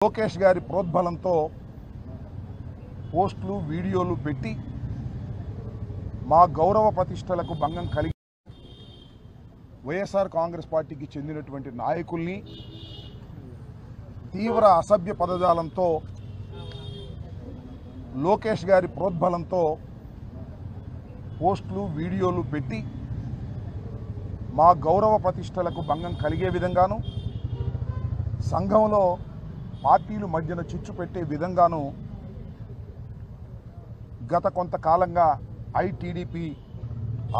లోకేష్ గారి ప్రోద్బలంతో పోస్టులు వీడియోలు పెట్టి మా గౌరవ ప్రతిష్టలకు భంగం కలిగి వైఎస్ఆర్ కాంగ్రెస్ పార్టీకి చెందినటువంటి నాయకుల్ని తీవ్ర అసభ్య పదజాలంతో లోకేష్ గారి ప్రోద్బలంతో పోస్టులు వీడియోలు పెట్టి మా గౌరవ ప్రతిష్టలకు భంగం కలిగే విధంగాను సంఘంలో పార్టీల మధ్యన చిచ్చు పెట్టే విధంగాను గత కొంతకాలంగా ఐటీడీపీ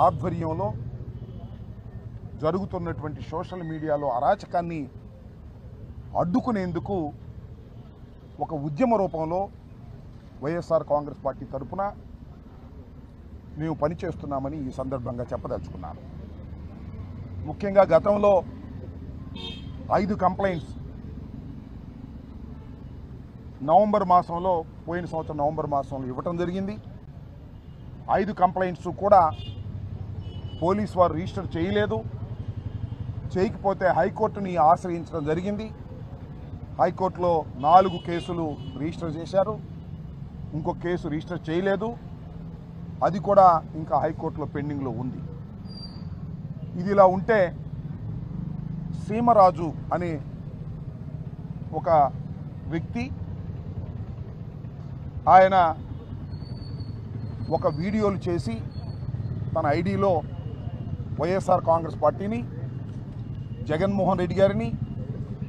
ఆధ్వర్యంలో జరుగుతున్నటువంటి సోషల్ మీడియాలో అరాచకాన్ని అడ్డుకునేందుకు ఒక ఉద్యమ రూపంలో వైఎస్ఆర్ కాంగ్రెస్ పార్టీ తరఫున మేము పనిచేస్తున్నామని ఈ సందర్భంగా చెప్పదలుచుకున్నాను. ముఖ్యంగా గతంలో 5 కంప్లైంట్స్ నవంబర్ మాసంలో పోయిన సంవత్సరం నవంబర్ మాసంలో ఇవ్వటం జరిగింది. 5 కంప్లైంట్స్ కూడా పోలీసు వారు రిజిస్టర్ చేయలేదు. చేయకపోతే హైకోర్టుని ఆశ్రయించడం జరిగింది. హైకోర్టులో 4 కేసులు రిజిస్టర్ చేశారు. ఇంకో కేసు రిజిస్టర్ చేయలేదు. అది కూడా ఇంకా హైకోర్టులో పెండింగ్లో ఉంది. ఇది ఇలా ఉంటే సీమరాజు అనే ఒక వ్యక్తి ఆయన ఒక వీడియోలు చేసి తన ఐడిలో వైఎస్ఆర్ కాంగ్రెస్ పార్టీని, జగన్మోహన్ రెడ్డి గారిని,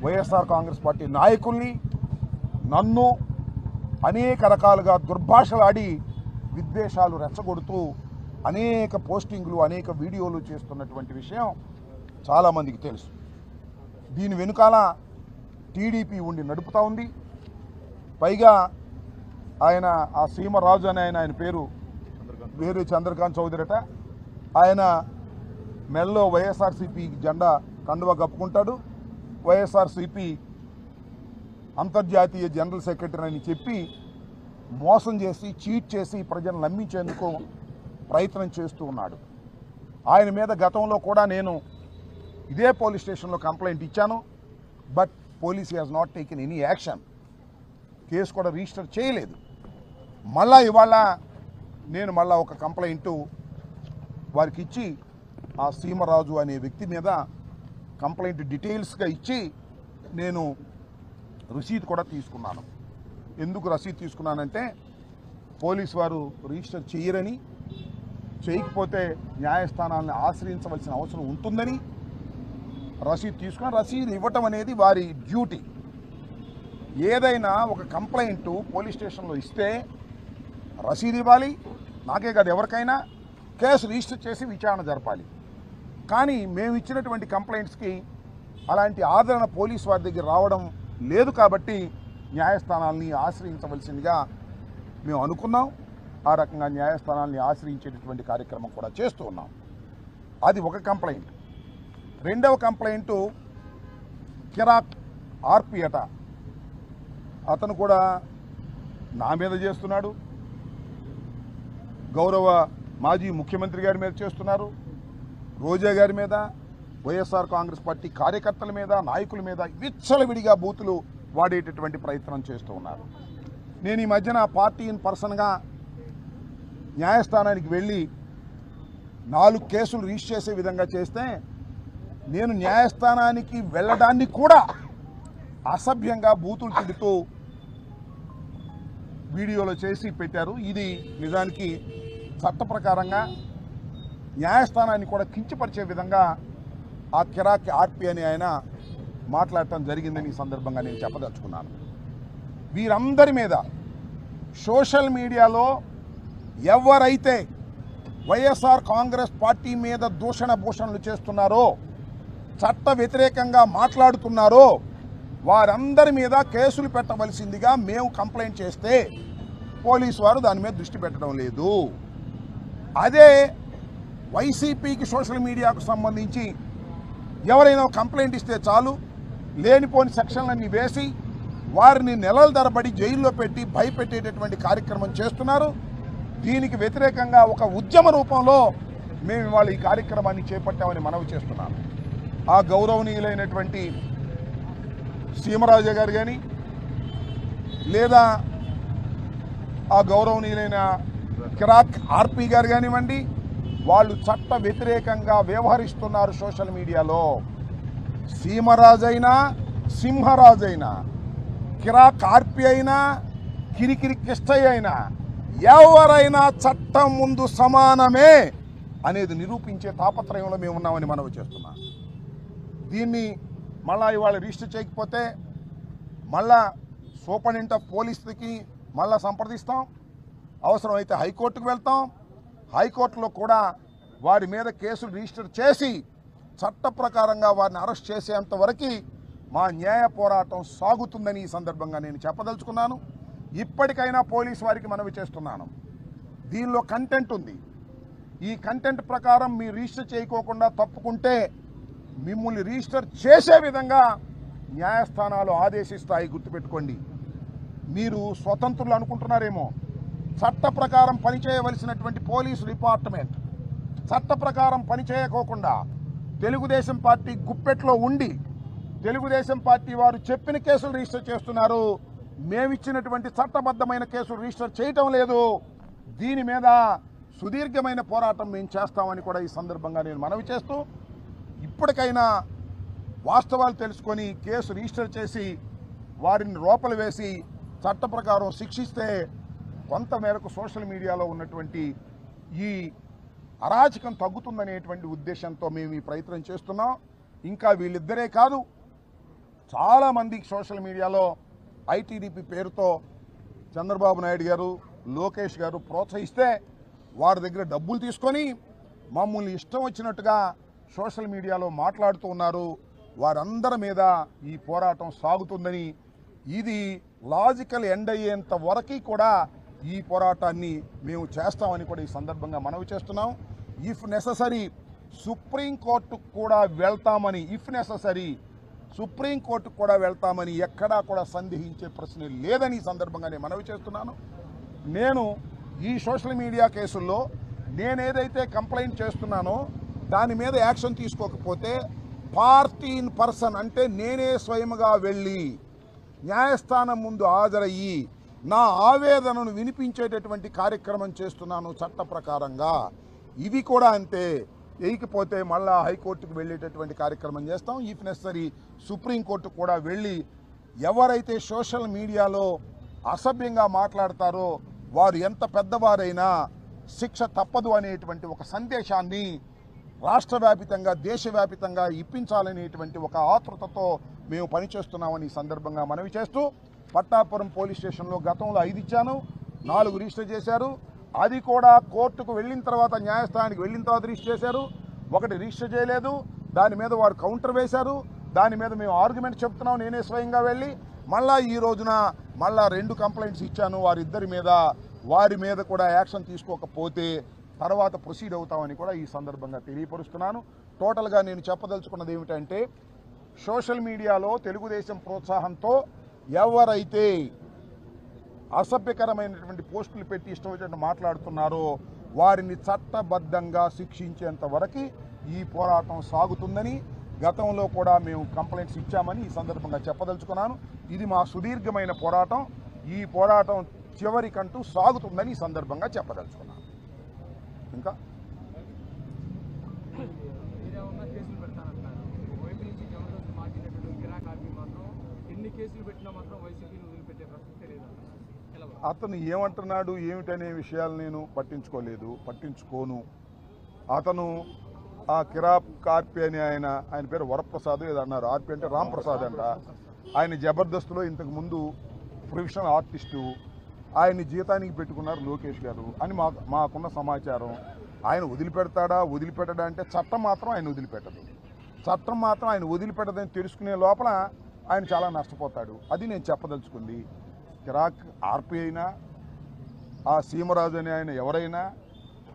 వైఎస్ఆర్ కాంగ్రెస్ పార్టీ నాయకుల్ని, నన్ను అనేక రకాలుగా దుర్భాషలాడి విద్వేషాలు రెచ్చగొడుతూ అనేక పోస్టింగ్లు అనేక వీడియోలు చేస్తున్నటువంటి విషయం చాలామందికి తెలుసు. దీని వెనుకాల టీడీపీ ఉండి నడుపుతూ ఉంది. పైగా ఆయన ఆ సీమరాజు అనే ఆయన పేరు వేరే చంద్రకాంత్ చౌదరిట. ఆయన మెల్లో వైఎస్ఆర్సీపీ జెండా కండువా కప్పుకుంటాడు. వైఎస్ఆర్సీపీ అంతర్జాతీయ జనరల్ సెక్రటరీ అని చెప్పి మోసం చేసి చీట్ చేసి ప్రజలను నమ్మించేందుకు ప్రయత్నం చేస్తూ ఉన్నాడు. ఆయన మీద గతంలో కూడా నేను ఇదే పోలీస్ స్టేషన్లో కంప్లైంట్ ఇచ్చాను. But police has not taken any action. Case కూడా రిజిస్టర్ చేయలేదు. మళ్ళా ఇవాళ నేను మళ్ళా ఒక కంప్లైంట్ వారికి ఇచ్చి ఆ సీమరాజు అనే వ్యక్తి మీద కంప్లైంట్ డీటెయిల్స్గా ఇచ్చి నేను రసీదు కూడా తీసుకున్నాను. ఎందుకు రసీదు తీసుకున్నానంటే పోలీసు వారు రిజిస్టర్ చేయరని, చేయకపోతే న్యాయస్థానాలను ఆశ్రయించవలసిన అవసరం ఉంటుందని రసీదు తీసుకున్నాను. రసీదు ఇవ్వటం అనేది వారి డ్యూటీ. ఏదైనా ఒక కంప్లైంట్ పోలీస్ స్టేషన్లో ఇస్తే రసీదు ఇవ్వాలి. నాకే కాదు ఎవరికైనా కేసు రిజిస్టర్ చేసి విచారణ జరపాలి. కానీ మేము ఇచ్చినటువంటి కంప్లైంట్స్కి అలాంటి ఆదరణ పోలీసు వారి దగ్గర రావడం లేదు. కాబట్టి న్యాయస్థానాల్ని ఆశ్రయించవలసిందిగా మేము అనుకున్నాం. ఆ రకంగా న్యాయస్థానాల్ని ఆశ్రయించేటటువంటి కార్యక్రమం కూడా చేస్తూ ఉన్నాం. అది ఒక కంప్లైంట్. రెండవ కంప్లైంటు కిరాక్ ఆర్పి అట. అతను కూడా నా మీద చేస్తున్నాడు, గౌరవ మాజీ ముఖ్యమంత్రి గారి మీద చేస్తున్నారు, రోజా గారి మీద, వైఎస్ఆర్ కాంగ్రెస్ పార్టీ కార్యకర్తల మీద, నాయకుల మీద విచ్చలవిడిగా బూతులు వాడేటటువంటి ప్రయత్నం చేస్తూ ఉన్నారు. నేను ఈ మధ్యన పార్టీ ఇన్ పర్సన్గా న్యాయస్థానానికి వెళ్ళి 4 కేసులు రిజిస్టర్ చేసే విధంగా చేస్తే నేను న్యాయస్థానానికి వెళ్ళడాన్ని కూడా అసభ్యంగా బూతులు తిడుతూ వీడియోలో చేసి పెట్టారు. ఇది నిజానికి చట్ట ప్రకారంగా న్యాయస్థానాన్ని కూడా కించపరిచే విధంగా ఆ కిరాక్ ఆర్పి అని ఆయన మాట్లాడటం జరిగిందని ఈ సందర్భంగా నేను చెప్పదలుచుకున్నాను. వీరందరి మీద సోషల్ మీడియాలో ఎవరైతే వైఎస్ఆర్ కాంగ్రెస్ పార్టీ మీద దూషణ భూషణలు చేస్తున్నారో, చట్ట వ్యతిరేకంగా మాట్లాడుతున్నారో వారందరి మీద కేసులు పెట్టవలసిందిగా మేము కంప్లైంట్ చేస్తే పోలీసు వారు దాని మీద దృష్టి పెట్టడం లేదు. అదే వైసీపీకి సోషల్ మీడియాకు సంబంధించి ఎవరైనా కంప్లైంట్ ఇస్తే చాలు లేనిపోని సెక్షన్లన్నీ వేసి వారిని నెలల తరబడి జైల్లో పెట్టి భయపెట్టేటటువంటి కార్యక్రమం చేస్తున్నారు. దీనికి వ్యతిరేకంగా ఒక ఉద్యమ రూపంలో మేము ఇవాళ ఈ కార్యక్రమాన్ని చేపట్టామని మనవి చేస్తున్నాను. ఆ గౌరవనీయులైనటువంటి సీమరాజు గారు కానీ లేదా ఆ గౌరవనీయులైన కిరాక్ ఆర్పి గారు కానివ్వండి, వాళ్ళు చట్ట వ్యతిరేకంగా వ్యవహరిస్తున్నారు సోషల్ మీడియాలో. సీమరాజైనా సింహరాజైనా, కిరాక్ ఆర్పి అయినా కిరికిరి కిష్టయ్య అయినా ఎవరైనా చట్టం ముందు సమానమే అనేది నిరూపించే తాపత్రయంలో మేము ఉన్నామని మనవి చేస్తున్నాం. దీన్ని మళ్ళా ఇవాళ రిజిస్టర్ చేయకపోతే మళ్ళా సూపరింటెండెంట్ ఆఫ్ పోలీస్కి మళ్ళా సంప్రదిస్తాం. అవసరమైతే హైకోర్టుకు వెళ్తాం. హైకోర్టులో కూడా వారి మీద కేసులు రిజిస్టర్ చేసి చట్ట ప్రకారంగా వారిని అరెస్ట్ చేసేంత వరకు మా న్యాయ పోరాటం సాగుతుందని ఈ సందర్భంగా నేను చెప్పదలుచుకున్నాను. ఇప్పటికైనా పోలీసు వారికి మనవి చేస్తున్నాను, దీనిలో కంటెంట్ ఉంది. ఈ కంటెంట్ ప్రకారం మీరు రిజిస్టర్ చేయకోకుండా తప్పుకుంటే మిమ్మల్ని రిజిస్టర్ చేసే విధంగా న్యాయస్థానాలు ఆదేశిస్తాయి. గుర్తుపెట్టుకోండి. మీరు స్వతంత్రులు అనుకుంటున్నారేమో. చట్ట ప్రకారం పనిచేయవలసినటువంటి పోలీసు డిపార్ట్మెంట్ చట్ట ప్రకారం పనిచేయకోకుండా తెలుగుదేశం పార్టీ గుప్పెట్లో ఉండి తెలుగుదేశం పార్టీ వారు చెప్పిన కేసులు రిజిస్టర్ చేస్తున్నారు. మేమిచ్చినటువంటి చట్టబద్ధమైన కేసులు రిజిస్టర్ చేయటం లేదు. దీని మీద సుదీర్ఘమైన పోరాటం మేము చేస్తామని కూడా ఈ సందర్భంగా నేను మనవి చేస్తూ, ఇప్పటికైనా వాస్తవాలు తెలుసుకొని కేసు రిజిస్టర్ చేసి వారిని లోపల వేసి చట్ట ప్రకారం శిక్షిస్తే కొంతమేరకు సోషల్ మీడియాలో ఉన్నటువంటి ఈ అరాచకం తగ్గుతుందనేటువంటి ఉద్దేశంతో మేము ఈ ప్రయత్నం చేస్తున్నాం. ఇంకా వీళ్ళిద్దరే కాదు, చాలామంది సోషల్ మీడియాలో ఐటీడీపీ పేరుతో చంద్రబాబు నాయుడు గారు, లోకేష్ గారు ప్రోత్సహిస్తే వారి దగ్గర డబ్బులు తీసుకొని మమ్మల్ని ఇష్టం వచ్చినట్టుగా సోషల్ మీడియాలో మాట్లాడుతూ ఉన్నారు. వారందరి మీద ఈ పోరాటం సాగుతుందని, ఇది లాజికల్ ఎండ్ అయ్యేంత వరకు కూడా ఈ పోరాటాన్ని మేము చేస్తామని కూడా ఈ సందర్భంగా మనవి చేస్తున్నాం. ఇఫ్ నెససరీ సుప్రీంకోర్టుకు కూడా వెళ్తామని, సుప్రీంకోర్టుకు కూడా వెళ్తామని ఎక్కడా కూడా సందేహించే ప్రశ్న లేదని ఈ సందర్భంగా నేను మనవి చేస్తున్నాను. నేను ఈ సోషల్ మీడియా కేసుల్లో నేనేదైతే కంప్లైంట్ చేస్తున్నానో దాని మీద యాక్షన్ తీసుకోకపోతే పార్టీ ఇన్ పర్సన్ అంటే నేనే స్వయంగా వెళ్ళి న్యాయస్థానం ముందు హాజరయ్యి నా ఆవేదనను వినిపించేటటువంటి కార్యక్రమం చేస్తున్నాను చట్ట ప్రకారంగా. ఇది కూడా అంతే. వేయకపోతే మళ్ళా హైకోర్టుకు వెళ్ళేటటువంటి కార్యక్రమం చేస్తాం. ఇఫ్ నెసరీ సుప్రీంకోర్టుకు కూడా వెళ్ళి ఎవరైతే సోషల్ మీడియాలో అసభ్యంగా మాట్లాడతారో వారు ఎంత పెద్దవారైనా శిక్ష తప్పదు అనేటువంటి ఒక సందేశాన్ని రాష్ట్ర వ్యాపితంగా దేశవ్యాపితంగా ఇప్పించాలనేటువంటి ఒక ఆతృతతో మేము పనిచేస్తున్నామని ఈ సందర్భంగా మనవి చేస్తూ, పట్టాపురం పోలీస్ స్టేషన్లో గతంలో 5 ఇచ్చాను, 4 రిజిస్టర్ చేశారు. అది కూడా కోర్టుకు వెళ్ళిన తర్వాత, న్యాయస్థానానికి వెళ్ళిన తర్వాత రిజిస్టర్ చేశారు. 1 రిజిస్టర్ చేయలేదు. దాని మీద వారు కౌంటర్ వేశారు. దాని మీద మేము ఆర్గ్యుమెంట్ చెప్తున్నాం నేనే స్వయంగా వెళ్ళి. మళ్ళా ఈ రోజున మళ్ళా 2 కంప్లైంట్స్ ఇచ్చాను వారి మీద కూడా యాక్షన్ తీసుకోకపోతే తర్వాత ప్రొసీడ్ అవుతామని కూడా ఈ సందర్భంగా తెలియపరుస్తున్నాను. టోటల్గా నేను చెప్పదలుచుకున్నది ఏమిటంటే, సోషల్ మీడియాలో తెలుగుదేశం ప్రోత్సాహంతో ఎవరైతే అసభ్యకరమైనటువంటి పోస్టులు పెట్టి ఇష్టం వచ్చినట్టు మాట్లాడుతున్నారో వారిని చట్టబద్ధంగా శిక్షించేంత వరకు ఈ పోరాటం సాగుతుందని, గతంలో కూడా మేము కంప్లైంట్స్ ఇచ్చామని ఈ సందర్భంగా చెప్పదలుచుకున్నాను. ఇది మా సుదీర్ఘమైన పోరాటం. ఈ పోరాటం చివరికంటూ సాగుతుందని ఈ సందర్భంగా చెప్పదలుచుకున్నాను. ఇంకా అతను ఏమంటున్నాడు ఏమిటనే విషయాలు నేను పట్టించుకోను. అతను ఆ కిరాక్ ఆర్పి అని ఆయన పేరు వరప్రసాద్ ఏదో అన్నారు. ఆర్పి అంటే రాంప్రసాద్ అంట. ఆయన జబర్దస్త్లో ఇంతకుముందు ప్రొఫెషనల్ ఆర్టిస్టు. ఆయన్ని జీతానికి పెట్టుకున్నారు లోకేష్ గారు అని మాకున్న సమాచారం. ఆయన వదిలిపెట్టడా అంటే చట్టం మాత్రం ఆయన వదిలిపెట్టదు. చట్టం మాత్రం ఆయన వదిలిపెట్టదని తెలుసుకునే లోపల ఆయన చాలా నష్టపోతాడు. అది నేను చెప్పదలుచుకుంది. కిరాక్ ఆర్పి అయినా, ఆ సీమరాజు అని ఆయన ఎవరైనా,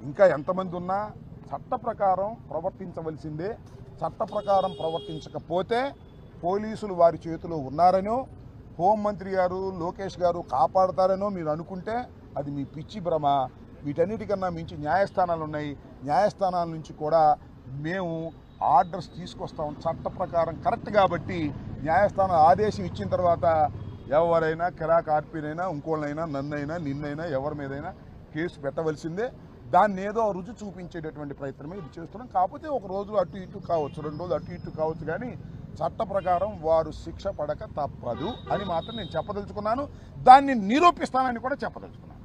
ఇంకా ఎంతమంది ఉన్నా చట్ట ప్రకారం ప్రవర్తించవలసిందే. చట్ట ప్రకారం ప్రవర్తించకపోతే పోలీసులు వారి చేతిలో ఉన్నారనో, హోంమంత్రి గారు లోకేష్ గారు కాపాడతారనో మీరు అనుకుంటే అది మీ పిచ్చి భ్రమ. వీటన్నిటికన్నా మించి న్యాయస్థానాలు ఉన్నాయి. న్యాయస్థానాల నుంచి కూడా మేము ఆర్డర్స్ తీసుకొస్తాం. చట్ట ప్రకారం కరెక్ట్ కాబట్టి న్యాయస్థానం ఆదేశం ఇచ్చిన తర్వాత ఎవరైనా కిరాక్ ఆర్పీనైనా ఇంకోళ్ళైనా నన్నైనా నిన్నైనా ఎవరి మీదైనా కేసు పెట్టవలసిందే. దాన్ని ఏదో రుచి చూపించేటటువంటి ప్రయత్నమే ఇది చేస్తున్నాం. కాకపోతే ఒక రోజు అటు ఇటు కావచ్చు, 2 రోజులు అటు ఇటు కావచ్చు, కానీ చట్ట ప్రకారం వారు శిక్ష పడక తప్పదు అని మాత్రం నేను చెప్పదలుచుకున్నాను. దాన్ని నిరూపిస్తానని కూడా చెప్పదలుచుకున్నాను.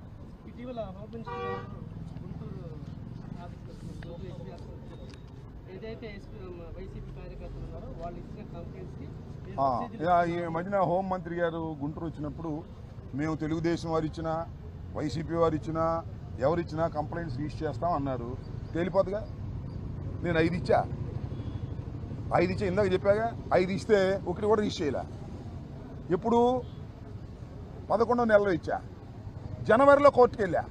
ఇటీవల ఏదైతే వైసీపీ కార్యకర్తలు ఉన్నారో వాళ్ళు ఇచ్చిన కంప్లైంట్స్కి ఈ మధ్యన హోంమంత్రి గారు గుంటూరు వచ్చినప్పుడు మేము తెలుగుదేశం వారు ఇచ్చినా వైసీపీ వారు ఇచ్చినా ఎవరిచ్చినా కంప్లైంట్స్ రిజిస్టర్ చేస్తాం అన్నారు. తేలిపోదుగా. నేను 5 ఇచ్చా, ఇందాక చెప్పాగా. 5 ఇస్తే ఒకటి కూడా రిజిస్టర్ చేయలే. ఎప్పుడు 11వ నెలలో ఇచ్చా. జనవరిలో కోర్టుకు వెళ్ళా.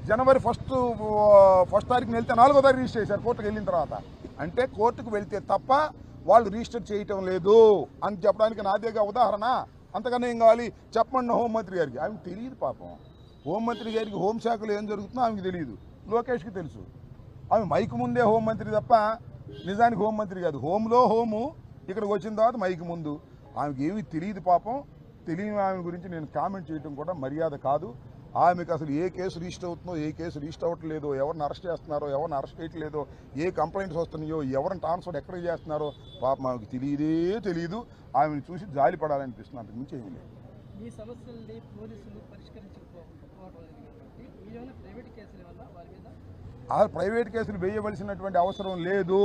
జనవరి ఫస్ట్ తారీఖున వెళ్తే 4వ తారీఖు రిజిస్టర్ చేశారు కోర్టుకు వెళ్ళిన తర్వాత. అంటే కోర్టుకు వెళ్తే తప్ప వాళ్ళు రిజిస్టర్ చేయటం లేదు అని చెప్పడానికి నాదేగా ఉదాహరణ. అంతకన్నా ఏం కావాలి చెప్పండి హోంమంత్రి గారికి. ఆమెకు తెలియదు పాపం. హోంమంత్రి గారికి హోంశాఖలో ఏం జరుగుతుందో ఆమెకు తెలియదు. లోకేష్కి తెలుసు. ఆమె మైకు ముందే హోంమంత్రి తప్ప నిజానికి హోంమంత్రి కాదు. హోంలో హోము, ఇక్కడికి వచ్చిన తర్వాత మైకు ముందు. ఆమెకి ఏమీ తెలియదు పాపం. తెలియని ఆమె గురించి నేను కామెంట్ చేయడం కూడా మర్యాద కాదు. ఆమెకు అసలు ఏ కేసు రిజిస్టర్ అవుతుందో, ఏ కేసు రిజిస్టర్ అవ్వట్లేదో, ఎవరిని అరెస్ట్ చేస్తున్నారో, ఎవరిని అరెస్ట్ చేయట్లేదో, ఏ కంప్లైంట్స్ వస్తున్నాయో, ఎవరిని ట్రాన్స్ఫర్ ఎక్కడికి చేస్తున్నారో పాపం ఆమెకు తెలియదు. ఆమెను చూసి జాలి పడాలనిపిస్తుంది. అంతకు మించి ఏమీ లేదు. ఈ సమస్యల్ని పోలీసులు పరిష్కరించకపోవడం లేదు కాబట్టి మీరేమైనా ప్రైవేట్ కేసుల వల్ల వారి మీద ప్రైవేట్ కేసులు వేయవలసినటువంటి అవసరం లేదు.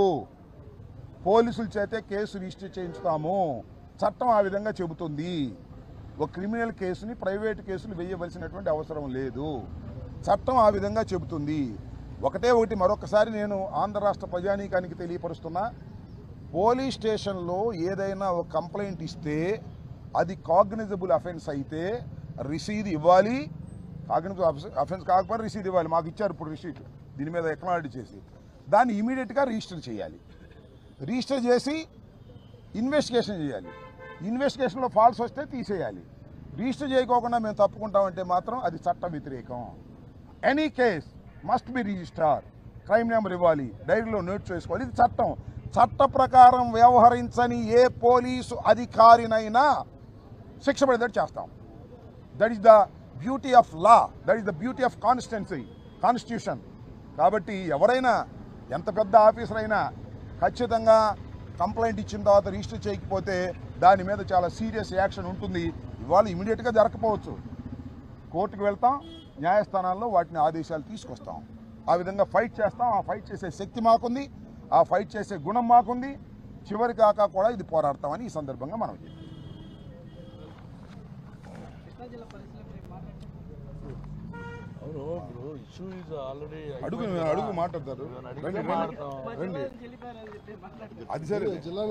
పోలీసుల చేతే కేసు రిజిస్టర్ చేయించుతాము. చట్టం ఆ విధంగా చెబుతుంది. ఒక క్రిమినల్ కేసుని ప్రైవేట్ కేసులు వేయవలసినటువంటి అవసరం లేదు. చట్టం ఆ విధంగా చెబుతుంది. ఒకటి మరొకసారి నేను ఆంధ్ర రాష్ట్ర ప్రజానీకానికి తెలియపరుస్తున్నా. పోలీస్ స్టేషన్లో ఏదైనా ఒక కంప్లైంట్ ఇస్తే అది కాగ్నిజబుల్ అఫెన్స్ అయితే రిసీద్ ఇవ్వాలి. కాగ్నిజబుల్ అఫెన్స్ కాకపోతే రిసీద్ ఇవ్వాలి. మాకు ఇచ్చారు ఇప్పుడు రిసీట్. దీని మీద ఎక్నాలజీ చేసి దాన్ని ఇమీడియట్గా రిజిస్టర్ చేయాలి. రిజిస్టర్ చేసి ఇన్వెస్టిగేషన్ చేయాలి. ఇన్వెస్టిగేషన్లో ఫాల్స్ వస్తే తీసేయాలి. రిజిస్టర్ చేయకోకుండా మేము తప్పుకుంటామంటే మాత్రం అది చట్ట వ్యతిరేకం. Any case must be register. Crime number ఇవ్వాలి, డైరీలో నోట్ చేసుకోవాలి. ఇది చట్టం. చట్ట ప్రకారం వ్యవహరించని ఏ పోలీసు అధికారినైనా శిక్ష పడేటట్టు చేస్తాం. That is the beauty of law. That is the beauty of constitution. కాబట్టి ఎవరైనా ఎంత పెద్ద ఆఫీసర్ అయినా ఖచ్చితంగా కంప్లైంట్ ఇచ్చిన తర్వాత రిజిస్టర్ చేయకపోతే దాని మీద చాలా సీరియస్ యాక్షన్ ఉంటుంది. ఇవాళ ఇమీడియట్గా జరగకపోవచ్చు. కోర్టుకు వెళ్తాం, న్యాయస్థానాల్లో వాటిని ఆదేశాలు తీసుకొస్తాం. ఆ విధంగా ఫైట్ చేస్తాం. ఆ ఫైట్ చేసే శక్తి మాకుంది, ఆ ఫైట్ చేసే గుణం మాకుంది. చివరి కాక కూడా ఇది పోరాడతామని ఈ సందర్భంగా మనం అడుగు మాట్లాడతారు. అది సరే జిల్లా